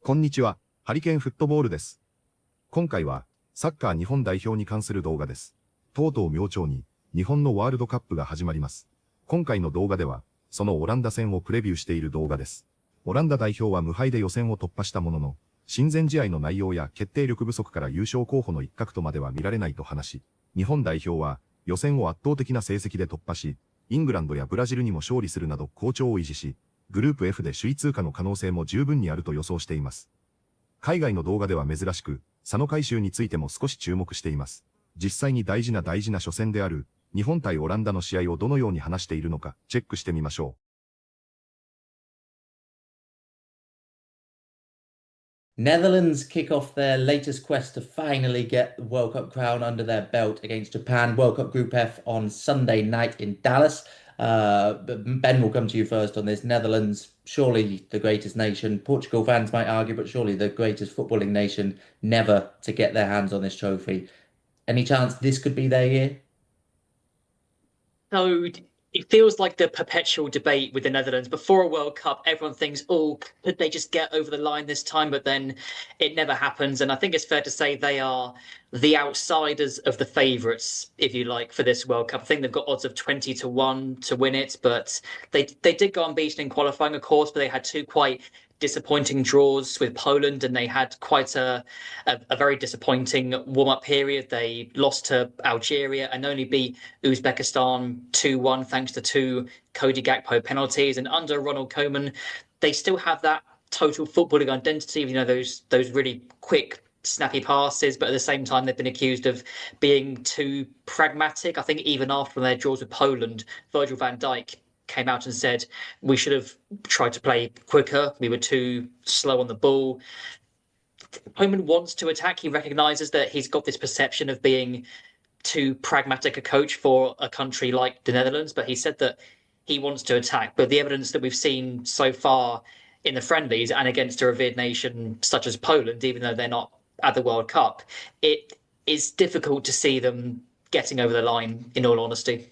こんにちは、ハリケーンフットボールです。今回は、サッカー日本代表に関する動画です。とうとう明朝に、日本のワールドカップが始まります。今回の動画では、そのオランダ戦をプレビューしている動画です。オランダ代表は無敗で予選を突破したものの、親善試合の内容や決定力不足から優勝候補の一角とまでは見られないと話し、日本代表は予選を圧倒的な成績で突破し、イングランドやブラジルにも勝利するなど好調を維持し、グループFで首位通過の可能性も十分にあると予想しています。海外の動画では珍しく、佐野回収についても少し注目しています。実際に大事な初戦である、日本対オランダの試合をどのように話しているのか、チェックしてみましょう。Netherlands kick off their latest quest to finally get the World Cup crown under their belt against Japan. World Cup Group F on Sunday night in Dallas. Ben, will come to you first on this. Netherlands, surely the greatest nation. Portugal fans might argue, but surely the greatest footballing nation never to get their hands on this trophy. Any chance this could be their year? So it feels like the perpetual debate with the Netherlands. Before a World Cup, everyone thinks, oh, could they just get over the line this time? But then it never happens. And I think it's fair to say they are the outsiders of the favourites, if you like, for this World Cup. I think they've got odds of 20-1 to win it. But they did go unbeaten in qualifying, of course, but they had two quite disappointing draws with Poland, and they had quite a very disappointing warm-up period. They lost to Algeria and only beat Uzbekistan 2-1 thanks to two Cody Gakpo penalties. And under Ronald Koeman, they still have that total footballing identity, you know, those really quick snappy passes, but at the same time they've been accused of being too pragmatic. I think even after their draws with Poland, Virgil van Dijk came out and said we should have tried to play quicker. We were too slow on the ball. Koeman wants to attack. He recognises that he's got this perception of being too pragmatic a coach for a country like the Netherlands, but he said that he wants to attack. But the evidence that we've seen so far in the friendlies and against a revered nation such as Poland, even though they're not at the World Cup, it is difficult to see them getting over the line, in all honesty.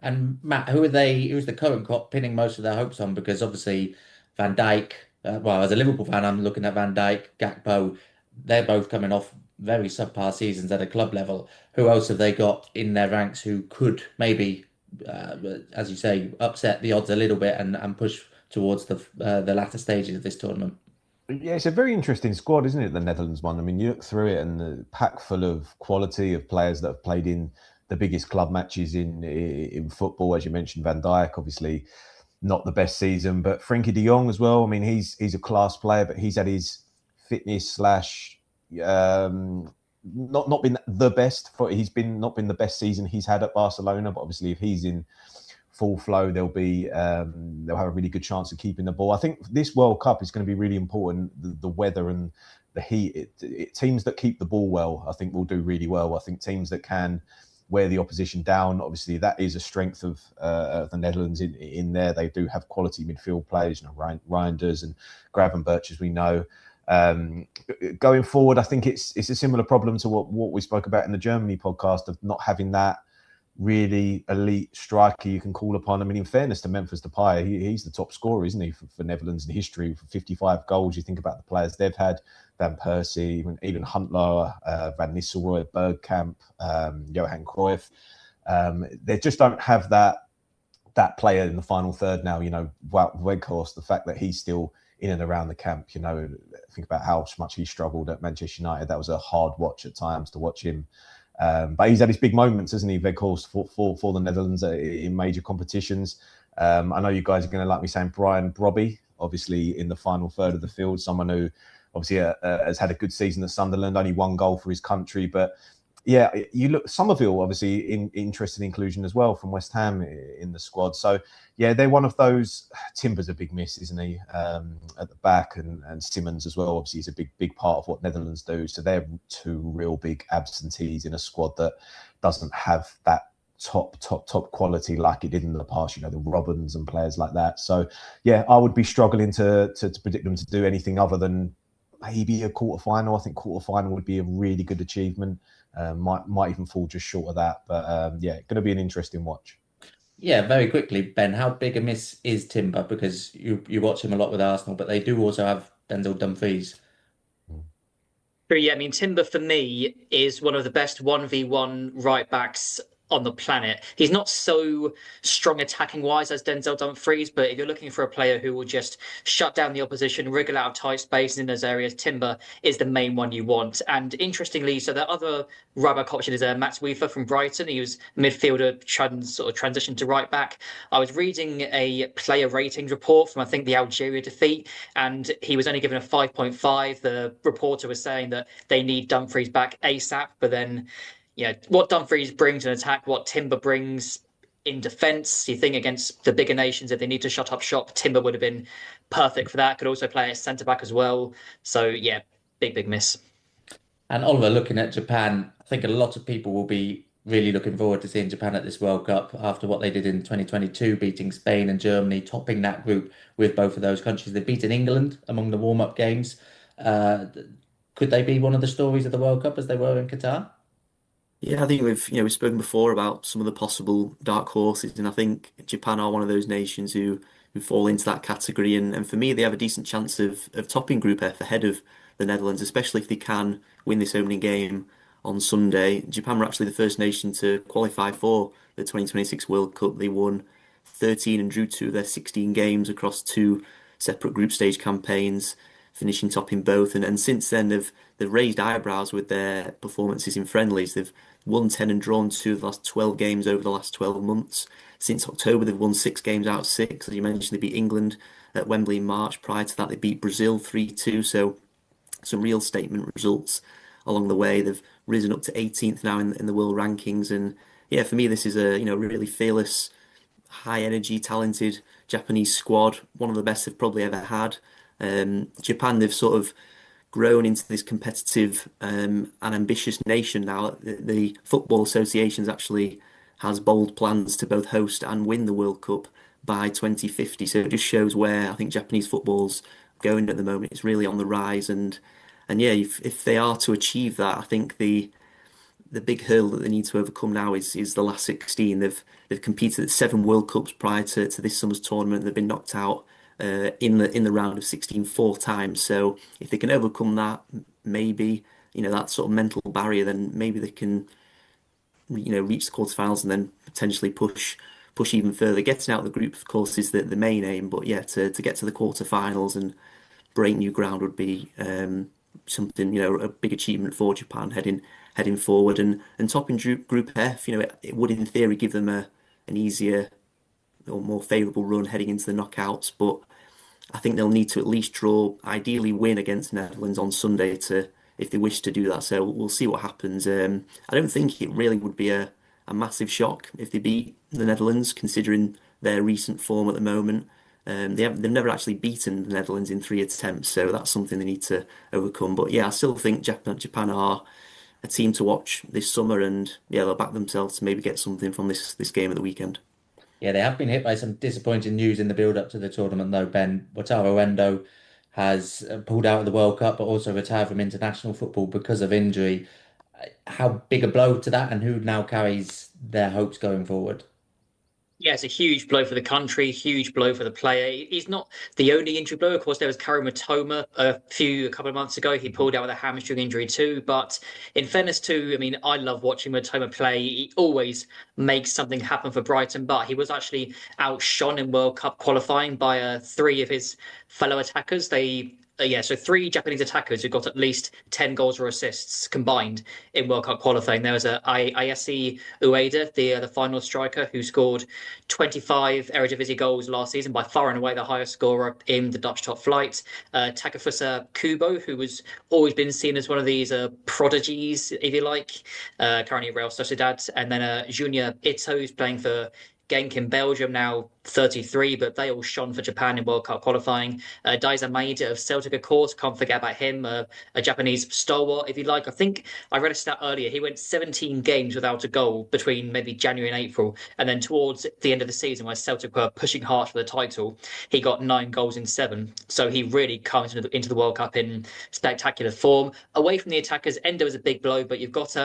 And Matt, who's the current crop pinning most of their hopes on? Because obviously Van Dijk, well, as a Liverpool fan, I'm looking at Van Dijk, Gakpo, they're both coming off very subpar seasons at a club level. Who else have they got in their ranks who could maybe, as you say, upset the odds a little bit and push towards the latter stages of this tournament? Yeah, it's a very interesting squad, isn't it, the Netherlands one? I mean, you look through it and the pack full of quality of players that have played in the biggest club matches in football. As you mentioned, Van Dijk, obviously not the best season, but Frenkie de Jong as well. I mean, he's a class player, but he's had his fitness slash not been the best. He's not been the best season he's had at Barcelona, but obviously if he's in full flow, they'll have a really good chance of keeping the ball. I think this World Cup is going to be really important. The weather and the heat. Teams that keep the ball well, I think, will do really well. I think teams that can wear the opposition down, obviously that is a strength of the Netherlands in there. They do have quality midfield players, you know, Reinders and Gravenberch, as we know. Going forward, I think it's a similar problem to what we spoke about in the Germany podcast of not having that really elite striker you can call upon. I mean, in fairness to Memphis Depay, he's the top scorer, isn't he, for Netherlands in history, for 55 goals. You think about the players they've had, Van Persie, even Huntelaar, Van Nistelrooy, Bergkamp, Johan Cruyff. They just don't have that player in the final third now. You know, Weghorst, the fact that he's still in and around the camp, you know, think about how much he struggled at Manchester United. That was a hard watch at times to watch him. But he's had his big moments, hasn't he, Weghorst, for the Netherlands in major competitions. I know you guys are going to like me saying Brian Brobby, obviously in the final third of the field, someone who obviously has had a good season at Sunderland, only one goal for his country. But yeah, you look, Somerville, obviously interested inclusion as well from West Ham in the squad. So yeah, they're one of those. Timber's a big miss, isn't he, at the back, and Simmons as well. Obviously, he's a big part of what Netherlands do. So they're two real big absentees in a squad that doesn't have that top quality like it did in the past. You know, the Robins and players like that. So yeah, I would be struggling to predict them to do anything other than maybe a quarterfinal. I think quarterfinal would be a really good achievement. Might even fall just short of that. But yeah, going to be an interesting watch. Yeah, very quickly, Ben, how big a miss is Timber? Because you watch him a lot with Arsenal, but they do also have Denzel Dumfries. But yeah, I mean, Timber for me is one of the best 1v1 right backs on the planet. He's not so strong attacking wise as Denzel Dumfries, but if you're looking for a player who will just shut down the opposition, wriggle out of tight spaces in those areas, Timber is the main one you want. And interestingly, so the other right back option is Matt Weaver from Brighton. He was midfielder, sort of transition to right back. I was reading a player ratings report from, I think, the Algeria defeat, and he was only given a 5.5. The reporter was saying that they need Dumfries back ASAP, but then what Dumfries brings in attack, what Timber brings in defence. You think against the bigger nations, if they need to shut up shop, Timber would have been perfect for that. Could also play as centre back as well. So yeah, big miss. And Oliver, looking at Japan, I think a lot of people will be really looking forward to seeing Japan at this World Cup after what they did in 2022, beating Spain and Germany, topping that group with both of those countries. They've beaten England among the warm-up games. Could they be one of the stories of the World Cup as they were in Qatar? Yeah, I think we've spoken before about some of the possible dark horses, and I think Japan are one of those nations who fall into that category. And for me, they have a decent chance of topping Group F ahead of the Netherlands, especially if they can win this opening game on Sunday. Japan were actually the first nation to qualify for the 2026 World Cup. They won 13 and drew 2 of their 16 games across 2 separate group stage campaigns, finishing top in both. And since then, they've raised eyebrows with their performances in friendlies. They've won 10 and drawn 2 of the last 12 games over the last 12 months. Since October, they've won 6 games out of 6. As you mentioned, they beat England at Wembley in March. Prior to that, they beat Brazil 3-2. So some real statement results along the way. They've risen up to 18th now in the world rankings. And yeah, for me, this is a really fearless, high energy, talented Japanese squad. One of the best they've probably ever had. Japan, they've sort of grown into this competitive and ambitious nation now. The Football Associations actually has bold plans to both host and win the World Cup by 2050. So it just shows where I think Japanese football's going at the moment. It's really on the rise, and yeah, if they are to achieve that, I think the big hurdle that they need to overcome now is the last 16. They've competed at 7 World Cups prior to this summer's tournament. They've been knocked out in the round of 16 4 times. So if they can overcome that, maybe that sort of mental barrier, then maybe they can reach the quarterfinals and then potentially push even further. Getting out of the group, of course, is the main aim, but yeah, to get to the quarterfinals and break new ground would be something, a big achievement for Japan heading forward. And topping Group F, it would in theory give them an easier or more favourable run heading into the knockouts, but I think they'll need to at least draw, ideally win against the Netherlands on Sunday if they wish to do that. So we'll see what happens. I don't think it really would be a massive shock if they beat the Netherlands, considering their recent form at the moment. They've never actually beaten the Netherlands in 3 attempts, so that's something they need to overcome. But yeah, I still think Japan are a team to watch this summer, and yeah, they'll back themselves to maybe get something from this game at the weekend. Yeah, they have been hit by some disappointing news in the build-up to the tournament, though, Ben. Wataru Endo has pulled out of the World Cup, but also retired from international football because of injury. How big a blow to that, and who now carries their hopes going forward? Yeah, it's a huge blow for the country, huge blow for the player. He's not the only injury blow. Of course, there was Karu Matoma a couple of months ago. He pulled out with a hamstring injury too. But in fairness to, I mean, I love watching Matoma play. He always makes something happen for Brighton, but he was actually outshone in World Cup qualifying by 3 of his fellow attackers. So 3 Japanese attackers who got at least 10 goals or assists combined in World Cup qualifying. There was Ayase Ueda, the final striker, who scored 25 Eredivisie goals last season, by far and away the highest scorer in the Dutch top flight. Takefusa Kubo, who has always been seen as one of these prodigies, if you like, currently at Real Sociedad. And then Junior Ito, who's playing for Genk in Belgium, now 33, but they all shone for Japan in World Cup qualifying. Daiza Maeda of Celtic, of course, can't forget about him, a Japanese stalwart, if you like. I think I read a stat earlier, he went 17 games without a goal between maybe January and April, and then towards the end of the season, where Celtic were pushing hard for the title, he got 9 goals in 7. So he really comes into the World Cup in spectacular form. Away from the attackers, Endo is a big blow, but you've got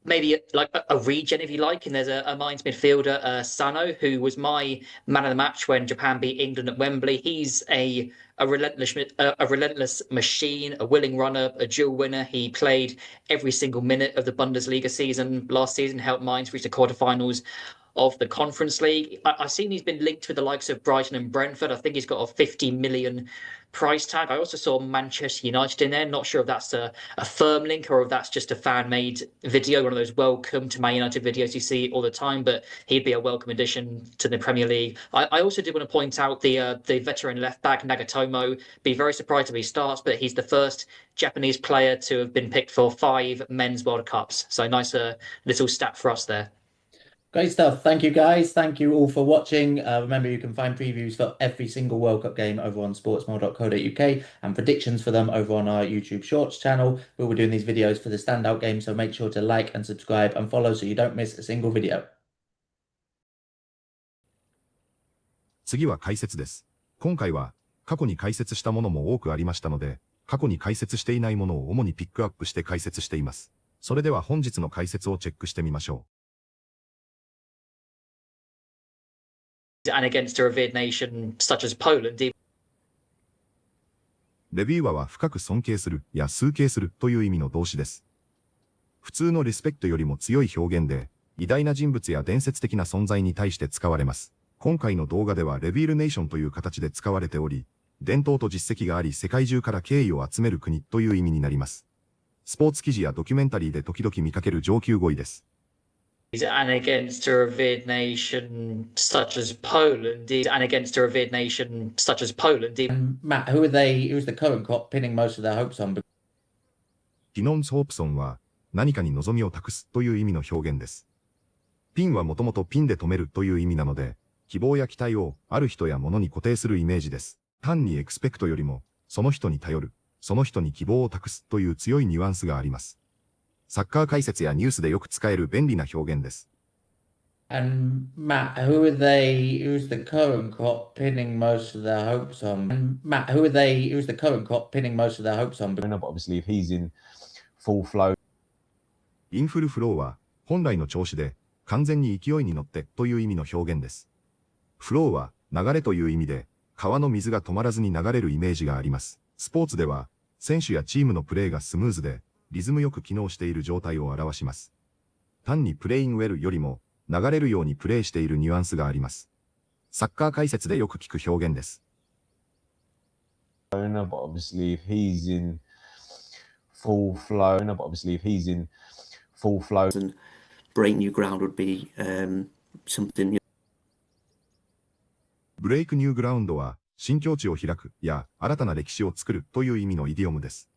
maybe like a regen, if you like. And there's a Mainz midfielder, Sano, who was my man of the match when Japan beat England at Wembley. He's a relentless machine, a willing runner, a dual winner. He played every single minute of the Bundesliga season last season, helped Mainz reach the quarterfinals of the Conference League. I've seen he's been linked with the likes of Brighton and Brentford. I think he's got a 50 million price tag. I also saw Manchester United in there. Not sure if that's a firm link or if that's just a fan-made video, one of those welcome to Man United videos you see all the time, but he'd be a welcome addition to the Premier League. I also did want to point out the veteran left-back, Nagatomo. Be very surprised if he starts, but he's the first Japanese player to have been picked for 5 men's World Cups. So nice little stat for us there. Great stuff. Thank you, guys. Thank you all for watching. Remember, you can find previews for every single World Cup game over on sportsmail.co.uk and predictions for them over on our YouTube Shorts channel. We'll be doing these videos for the standout games, so make sure to like and subscribe and follow so you don't miss a single video. 次は解説です。今回は過去に解説したものも多くありましたので、過去に解説していないものを主にピックアップして解説しています。それでは本日の解説をチェックしてみましょう。And against a revered nation such as Poland. レビューアは深く尊敬するや崇敬するという意味の動詞です。普通のリスペクトよりも強い表現で、偉大な人物や伝説的な存在に対して使われます。今回の動画ではレビールネーションという形で使われており、伝統と実績があり世界中から敬意を集める国という意味になります。スポーツ記事やドキュメンタリーで時々見かける上級語彙です。And against a revered nation such as Poland. And against a revered nation such as Poland. Matt, who's the current crop pinning most of their hopes on? ピノンスホープソンは何かに望みを託すという意味の表現です。ピンはもともとピンで止めるという意味なので、希望や期待をある人や物に固定するイメージです。単にエクスペクトよりも、その人に頼る、その人に希望を託すという強いニュアンスがあります。サッカー解説やニュースでよく使える便利な表現です。And Matt, who's the current crop pinning most of their hopes on? And Matt, who's the current crop pinning most of their hopes on? But obviously, if he's in full flow. インフルフローは本来の調子で完全に勢いに乗ってという意味の表現です。フローは流れという意味で川の水が止まらずに流れるイメージがあります。スポーツでは選手やチームのプレーがスムーズでリズムよく機能している状態を表します。単にプレイングウェルよりも流れるようにプレイしているニュアンスがあります。サッカー解説でよく聞く表現です。But obviously, if he's in full flow, and break new ground would be something. ブレイクニューグラウンドは新境地を開くや新たな歴史を作るという意味のイディオムです。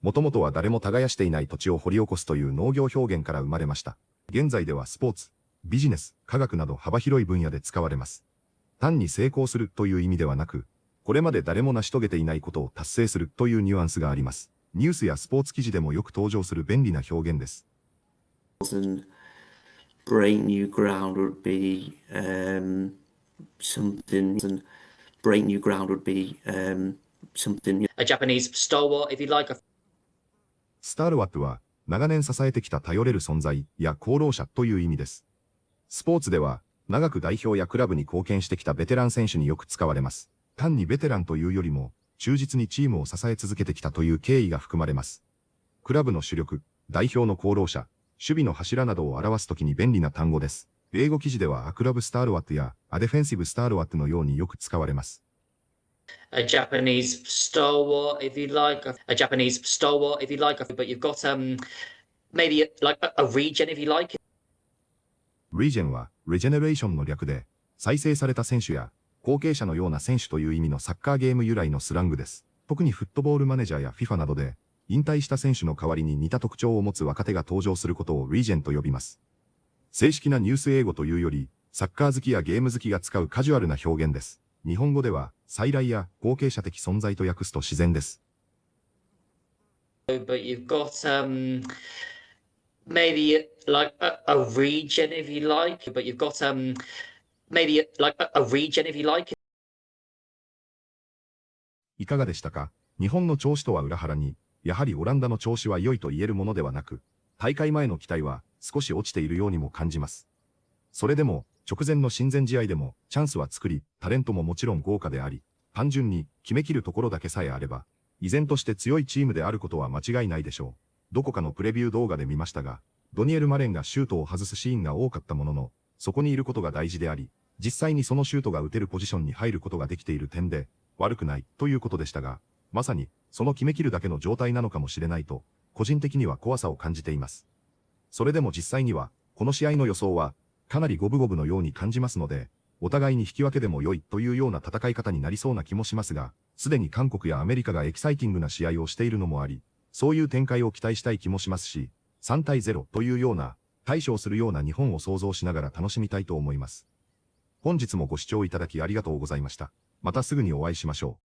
もともとは誰も耕していない土地を掘り起こすという農業表現から生まれました。現在ではスポーツ、ビジネス、科学など幅広い分野で使われます。単に成功するという意味ではなく、これまで誰も成し遂げていないことを達成するというニュアンスがあります。ニュースやスポーツ記事でもよく登場する便利な表現です。Break new ground would be something. And break new ground would be something. A Japanese stalwart, if you like. スタールワットは長年支えてきた頼れる存在や功労者という意味です。スポーツでは長く代表やクラブに貢献してきたベテラン選手によく使われます。単にベテランというよりも忠実にチームを支え続けてきたという経緯が含まれます。クラブの主力、代表の功労者、守備の柱などを表すときに便利な単語です。英語記事ではアクラブスタールワットやアデフェンシブスタールワットのようによく使われます。A Japanese stalwart, if you like. A Japanese stalwart, if you like. But you've got maybe like a regen, if you like. Regen は Regeneration の略で、再生された選手や後継者のような選手という意味のサッカーゲーム由来のスラングです。特にフットボールマネージャーや FIFA などで、引退した選手の代わりに似た特徴を持つ若手が登場することを Regen と呼びます。正式なニュース英語というより、サッカー好きやゲーム好きが使うカジュアルな表現です。日本語では、再来や後継者的存在と訳すと自然です。But you've got maybe like a regen, if you like. But you've got maybe like a regen, if you like. いかがでしたか？日本の調子とは裏腹に、やはりオランダの調子は良いと言えるものではなく、大会前の期待は少し落ちているようにも感じます。それでも、直前の親善試合でもチャンスは作り、タレントももちろん豪華であり、単純に決めきるところだけさえあれば、依然として強いチームであることは間違いないでしょう。どこかのプレビュー動画で見ましたが、ドニエル・マレンがシュートを外すシーンが多かったものの、そこにいることが大事であり、実際にそのシュートが打てるポジションに入ることができている点で、悪くないということでしたが、まさにその決めきるだけの状態なのかもしれないと、個人的には怖さを感じています。それでも実際には、この試合の予想は、かなり五分五分のように感じますので、お互いに引き分けでも良いというような戦い方になりそうな気もしますが、すでに韓国やアメリカがエキサイティングな試合をしているのもあり、そういう展開を期待したい気もしますし、3対0というような、大勝するような日本を想像しながら楽しみたいと思います。本日もご視聴いただきありがとうございました。またすぐにお会いしましょう。